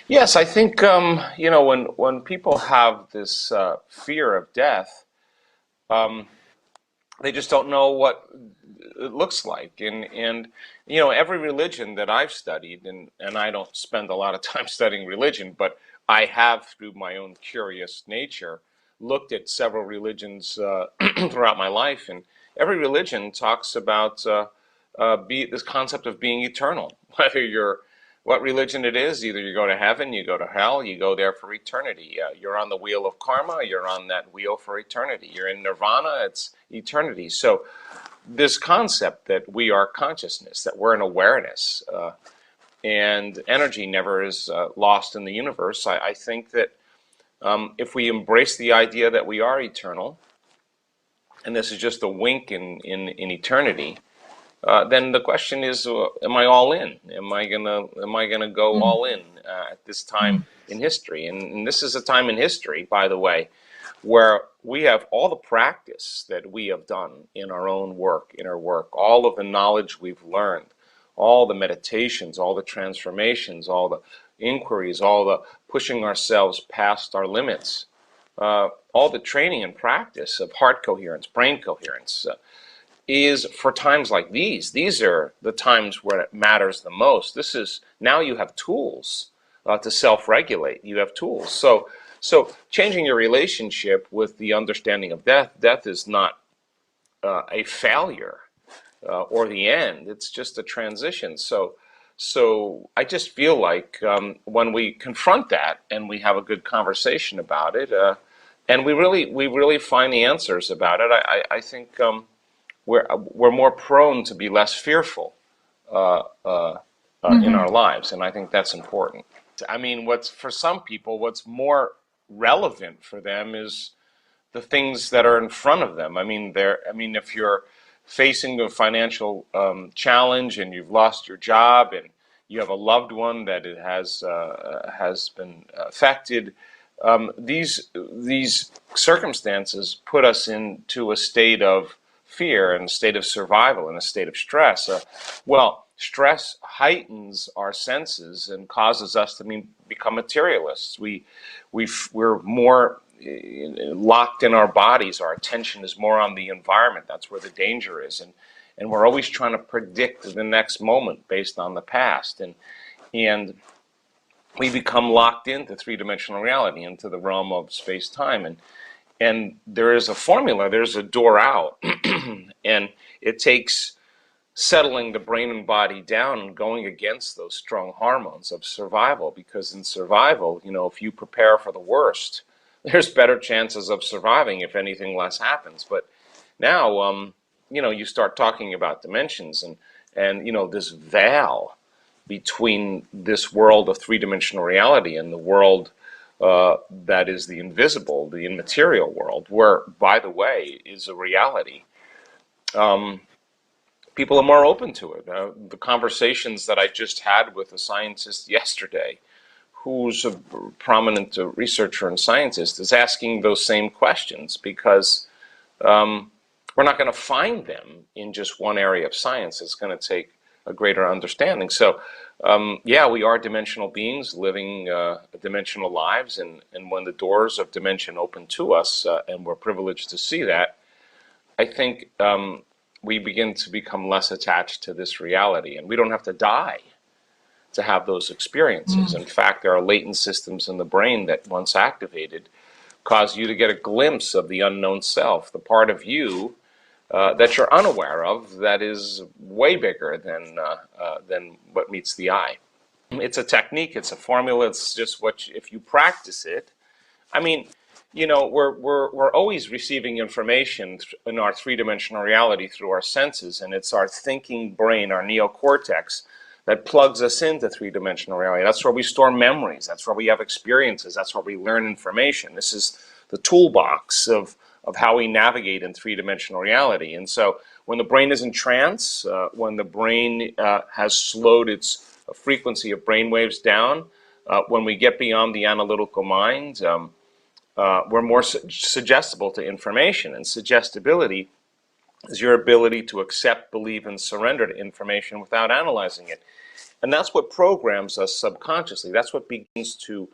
Yes, I think when people have this fear of death, um, they just don't know what it looks like. And every religion that I've studied, and I don't spend a lot of time studying religion, but I have, through my own curious nature, looked at several religions throughout my life, and every religion talks about this concept of being eternal. Whether you're what religion it is, either you go to heaven, you go to hell, you go there for eternity. You're on the wheel of karma, you're on that wheel for eternity. You're in nirvana, it's eternity. So this concept that we are consciousness, that we're an awareness, and energy never is lost in the universe. I think that if we embrace the idea that we are eternal, and this is just a wink in eternity, then the question is, am I all in? Am I gonna go Mm, all in at this time in history? And this is a time in history, by the way, where we have all the practice that we have done in our own work, inner work, all of the knowledge we've learned, all the meditations, all the transformations, all the inquiries, all the pushing ourselves past our limits, all the training and practice of heart coherence, brain coherence, is for times like these. These are the times where it matters the most. This is now you have tools to self-regulate. You have tools. So changing your relationship with the understanding of death. Death is not a failure or the end. It's just a transition. So I just feel like when we confront that and we have a good conversation about it, and we really find the answers about it, I think. We're more prone to be less fearful in mhm, our lives, and I think that's important. I mean, what's for some people, what's more relevant for them is the things that are in front of them. I mean, if you're facing a financial challenge and you've lost your job and you have a loved one that it has been affected, these circumstances put us into a state of fear and a state of survival and a state of stress. Well, stress heightens our senses and causes us to become materialists. We're more locked in our bodies. Our attention is more on the environment. That's where the danger is, and we're always trying to predict the next moment based on the past, and we become locked into three-dimensional reality, into the realm of space-time, and there is a formula. There's a door out, and it takes settling the brain and body down and going against those strong hormones of survival. Because in survival, if you prepare for the worst, there's better chances of surviving if anything less happens. But now, you start talking about dimensions and this veil between this world of three-dimensional reality and the world that is the invisible, the immaterial world, where, by the way, is a reality. Um, People are more open to it. The conversations that I just had with a scientist yesterday, who's a prominent researcher and scientist, is asking those same questions because um, we're not going to find them in just one area of science. It's going to take a greater understanding. So, yeah, we are dimensional beings living dimensional lives, and when the doors of dimension open to us, and we're privileged to see that, I think we begin to become less attached to this reality, and we don't have to die to have those experiences. mm, In fact, there are latent systems in the brain that, once activated, cause you to get a glimpse of the unknown self, the part of you that you're unaware of, that is way bigger than what meets the eye. It's a technique, it's a formula, it's just if you practice it. I mean, we're always receiving information in our three-dimensional reality through our senses, and it's our thinking brain, our neocortex, that plugs us into three-dimensional reality. That's where we store memories. That's where we have experiences. That's where we learn information. This is the toolbox of how we navigate in three-dimensional reality. And so when the brain is in trance, when the brain has slowed its frequency of brain waves down, when we get beyond the analytical mind, we're more suggestible to information. And suggestibility is your ability to accept, believe, and surrender to information without analyzing it. And that's what programs us subconsciously. That's what begins to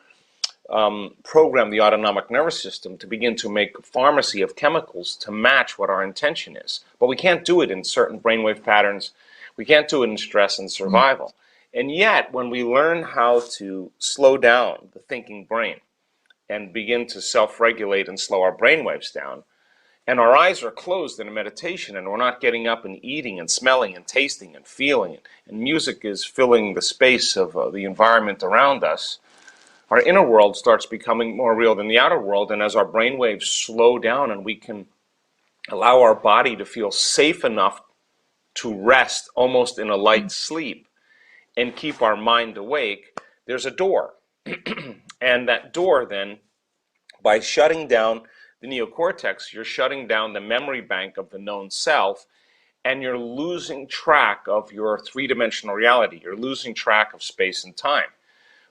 program the autonomic nervous system to begin to make a pharmacy of chemicals to match what our intention is. But we can't do it in certain brainwave patterns. We can't do it in stress and survival. And yet, when we learn how to slow down the thinking brain and begin to self-regulate and slow our brainwaves down, and our eyes are closed in a meditation, and we're not getting up and eating and smelling and tasting and feeling, and music is filling the space of the environment around us, our inner world starts becoming more real than the outer world. And as our brainwaves slow down and we can allow our body to feel safe enough to rest almost in a light sleep and keep our mind awake, there's a door. And that door then, by shutting down the neocortex, you're shutting down the memory bank of the known self, and you're losing track of your three-dimensional reality. You're losing track of space and time.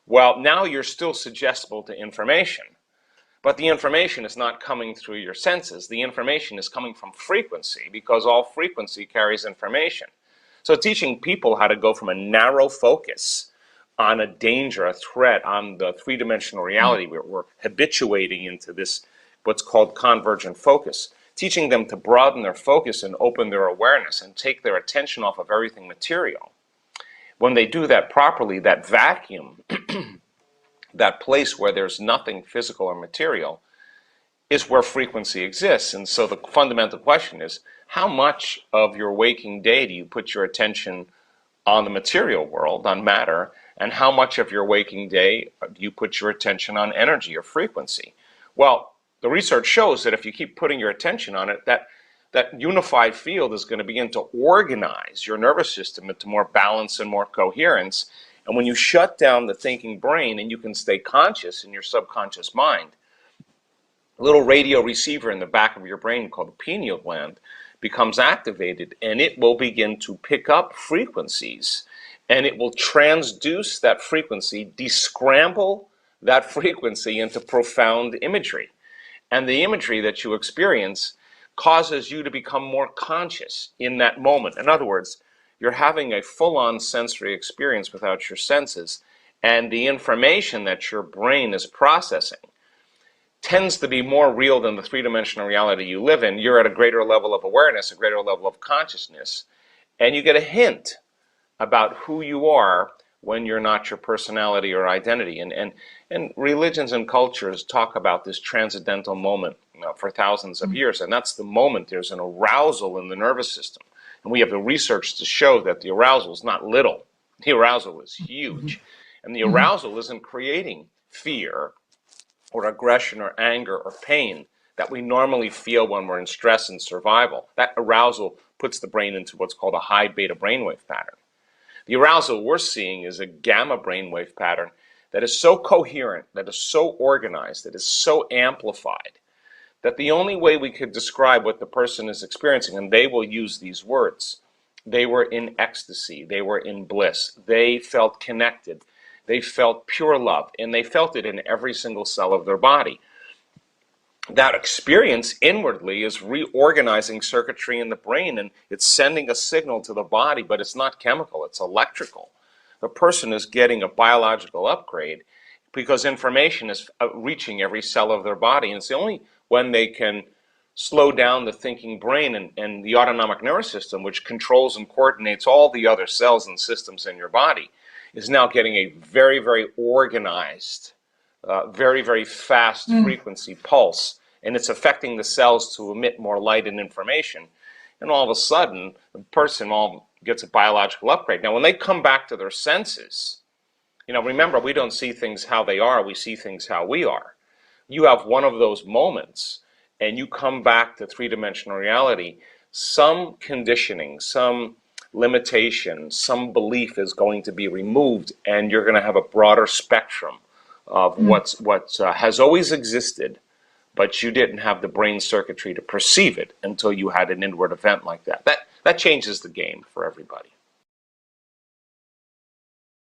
Well, now you're still suggestible to information, but the information is not coming through your senses. The information is coming from frequency, because all frequency carries information. So teaching people how to go from a narrow focus on a danger, a threat, on the three-dimensional reality, we're habituating into this, what's called convergent focus. Teaching them to broaden their focus and open their awareness and take their attention off of everything material. When they do that properly, that vacuum, that place where there's nothing physical or material, is where frequency exists. And so the fundamental question is, how much of your waking day do you put your attention on the material world, on matter, and how much of your waking day do you put your attention on energy or frequency? Well, the research shows that if you keep putting your attention on it, that unified field is going to begin to organize your nervous system into more balance and more coherence. And when you shut down the thinking brain and you can stay conscious in your subconscious mind, a little radio receiver in the back of your brain called the pineal gland becomes activated, and it will begin to pick up frequencies, and it will transduce that frequency, descramble that frequency into profound imagery. And the imagery that you experience causes you to become more conscious in that moment. In other words, you're having a full-on sensory experience without your senses, and the information that your brain is processing tends to be more real than the three-dimensional reality you live in. You're at a greater level of awareness, a greater level of consciousness, and you get a hint about who you are when you're not your personality or identity. And religions and cultures talk about this transcendental moment for thousands of years, and that's the moment there's an arousal in the nervous system. And we have the research to show that the arousal is not little. The arousal is huge. And the arousal isn't creating fear or aggression or anger or pain that we normally feel when we're in stress and survival. That arousal puts the brain into what's called a high beta brainwave pattern. The arousal we're seeing is a gamma brainwave pattern that is so coherent, that is so organized, that is so amplified, that the only way we could describe what the person is experiencing, and they will use these words, they were in ecstasy, they were in bliss, they felt connected, they felt pure love, and they felt it in every single cell of their body. That experience inwardly is reorganizing circuitry in the brain, and it's sending a signal to the body, but it's not chemical, it's electrical. The person is getting a biological upgrade because information is reaching every cell of their body, and it's the only when they can slow down the thinking brain and the autonomic nervous system, which controls and coordinates all the other cells and systems in your body, is now getting a very, very organized, very, very fast frequency pulse, and it's affecting the cells to emit more light and information. And all of a sudden, the person all gets a biological upgrade. Now, when they come back to their senses, remember, we don't see things how they are, we see things how we are. You have one of those moments, and you come back to three-dimensional reality, some conditioning, some limitation, some belief is going to be removed, and you're going to have a broader spectrum of what has always existed, but you didn't have the brain circuitry to perceive it until you had an inward event like that. That changes the game for everybody.